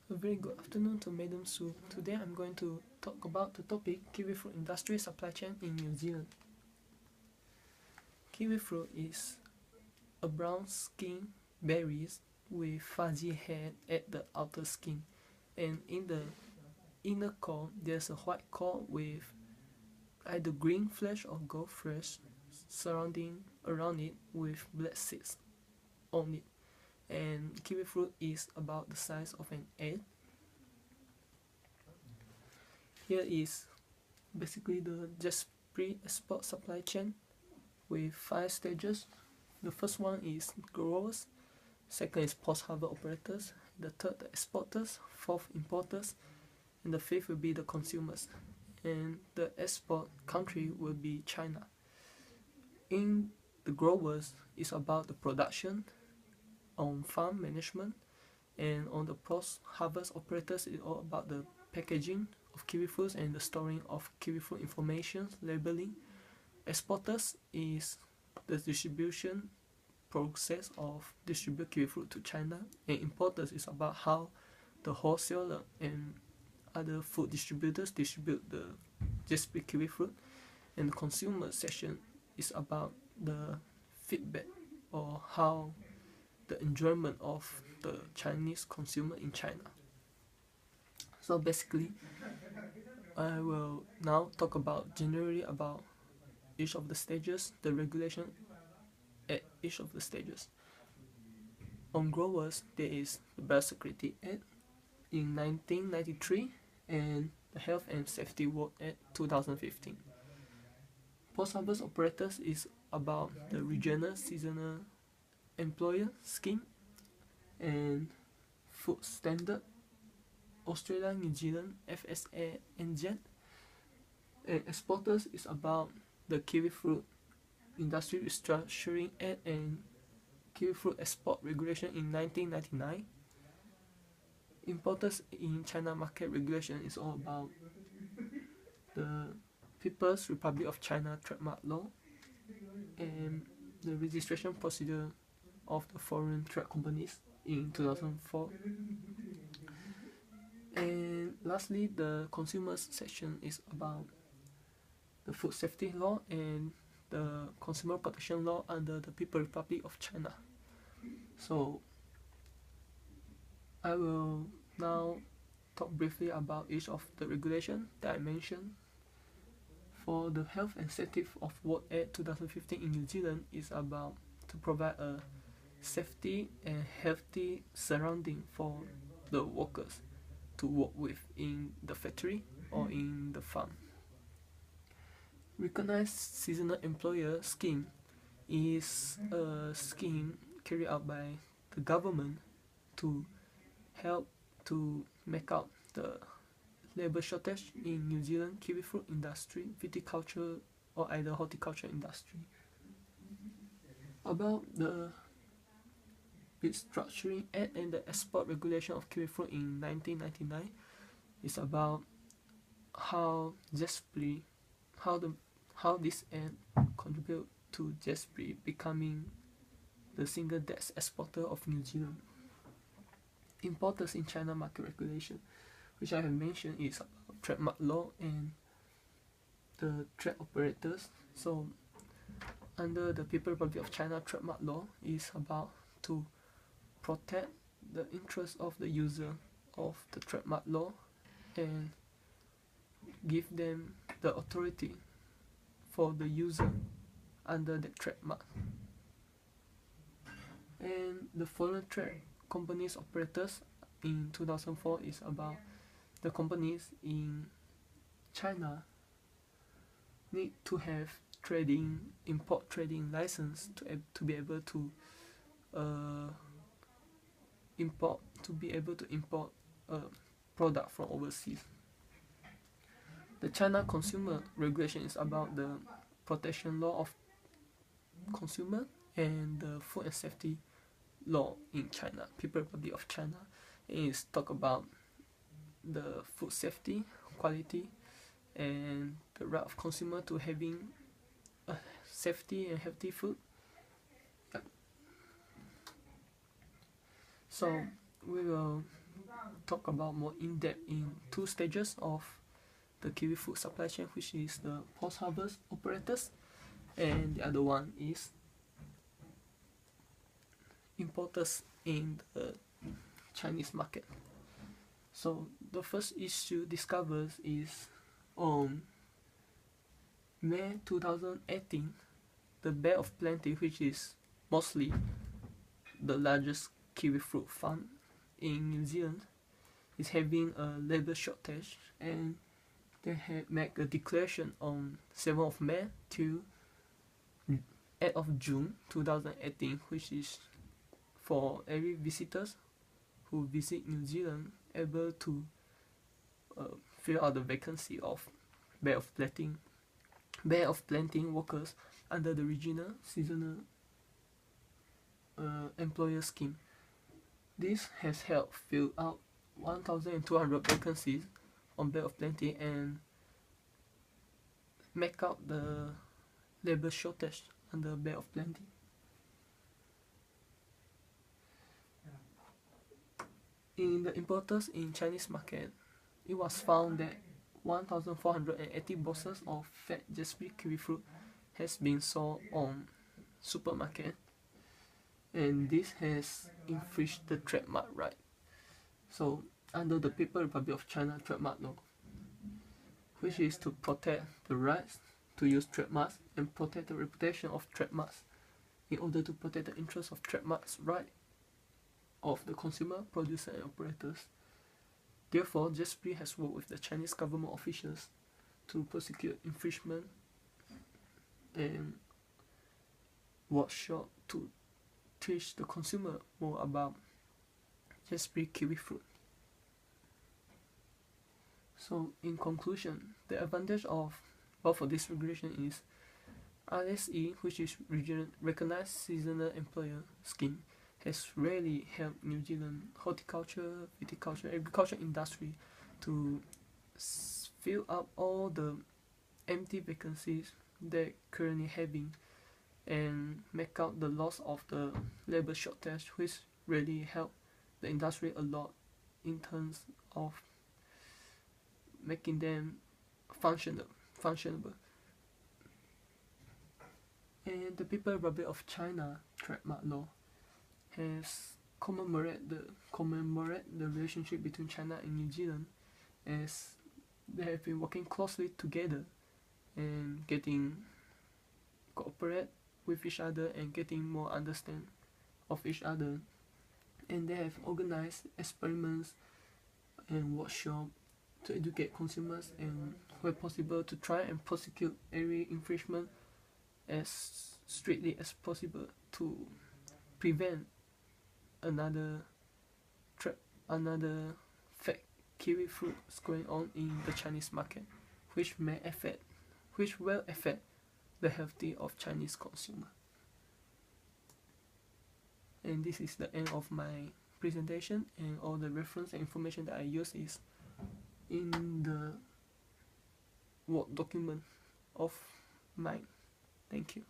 A very good afternoon to Madam Sue. Today I'm going to talk about the topic kiwi fruit industry supply chain in New Zealand. Kiwi fruit is a brown skin berries with fuzzy hair at the outer skin, and in the inner core there's a white core with either green flesh or gold flesh surrounding around it with black seeds on it. And kiwi fruit is about the size of an egg. Here is basically the just pre-export supply chain with 5 stages. The first one is growers, second is post-harvest operators, the third the exporters, fourth importers, and the fifth will be the consumers. And the export country will be China. In the growers, it's about the production, on farm management, and on the post-harvest operators, it's all about the packaging of kiwi fruits and the storing of kiwi fruit information, labeling. Exporters is the distribution process of distribute kiwi fruit to China, and importers is about how the wholesaler and other food distributors distribute the just kiwi fruit, and the consumer section is about the feedback or how the enjoyment of the Chinese consumer in China. So basically, I will now talk about generally about each of the stages, the regulation at each of the stages. On growers, there is the Biosecurity Act in 1993 and the Health and Safety Work Act 2015. Post-harvest operators is about the regional seasonal employer scheme and food standard, Australia, New Zealand, FSA, and NZ. And exporters is about the kiwi fruit industry restructuring act and kiwi fruit export regulation in 1999. Importers in China market regulation is all about the People's Republic of China trademark law and the registration procedure of the foreign trade companies in 2004. And lastly, the consumers section is about the food safety law and the consumer protection law under the People's Republic of China. So I will now talk briefly about each of the regulation that I mentioned. For the Health and Safety of Work Act 2015 in New Zealand is about to provide a safety and healthy surrounding for the workers to work with in the factory or in the farm. Recognized Seasonal Employer Scheme is a scheme carried out by the government to help to make out the labour shortage in New Zealand kiwi fruit industry, viticulture or either horticulture industry. About the Restructuring Act and the export regulation of kiwi fruit in 1999 is about how this act contribute to Jespri becoming the single desk exporter of New Zealand. Importers in China market regulation, which I have mentioned, is about trademark law and the trade operators. So under the People's Republic of China trademark law is about to protect the interests of the user of the trademark law and give them the authority for the user under the trademark. And the foreign trade companies operators in 2004 is about the companies in China need to have import trading license to be able to import a product from overseas. The China consumer regulation is about the protection law of consumer and the food and safety law in China, People's Republic of China. Is talk about the food safety, quality, and the right of consumer to having a safety and healthy food. So we will talk about more in depth in two stages of the kiwi food supply chain, which is the post-harvest operators, and the other one is importers in the Chinese market. So the first issue discovered is on May 2018, the Bay of Plenty, which is mostly the largest kiwi fruit farm in New Zealand, is having a labour shortage, and they had made a declaration on 7th of May to 8th of June 2018, which is for every visitors who visit New Zealand able to fill out the vacancy of Bay of Plenty workers under the regional seasonal employer scheme. This has helped fill out 1,200 vacancies on Bay of Plenty and make up the labour shortage under Bay of Plenty. In the importers in Chinese market, it was found that 1,480 boxes of fat Jasper kiwi fruit has been sold on supermarket, and this has infringed the trademark right. So under the People's Republic of China trademark law, which is to protect the rights to use trademarks and protect the reputation of trademarks in order to protect the interests of trademarks right of the consumer, producer and operators. Therefore, Jasper has worked with the Chinese government officials to prosecute infringement and workshop to teach the consumer more about Jasper kiwi fruit. So in conclusion, the advantage of both of this regulation is RSE, which is Regional Recognized Seasonal Employer Scheme, has really helped New Zealand horticulture, viticulture, agriculture industry to fill up all the empty vacancies they're currently having and make up the loss of the labour shortage, which really helped the industry a lot in terms of making them functionable. And the People's Republic of China trademark law has commemorate the relationship between China and New Zealand, as they have been working closely together and getting cooperate with each other and getting more understand of each other, and they have organized experiments and workshop to educate consumers and where possible to try and prosecute every infringement as strictly as possible to prevent another fake kiwi fruits going on in the Chinese market, which will affect the health of Chinese consumer. And this is the end of my presentation, and all the reference and information that I use is in the Word document of mine. Thank you.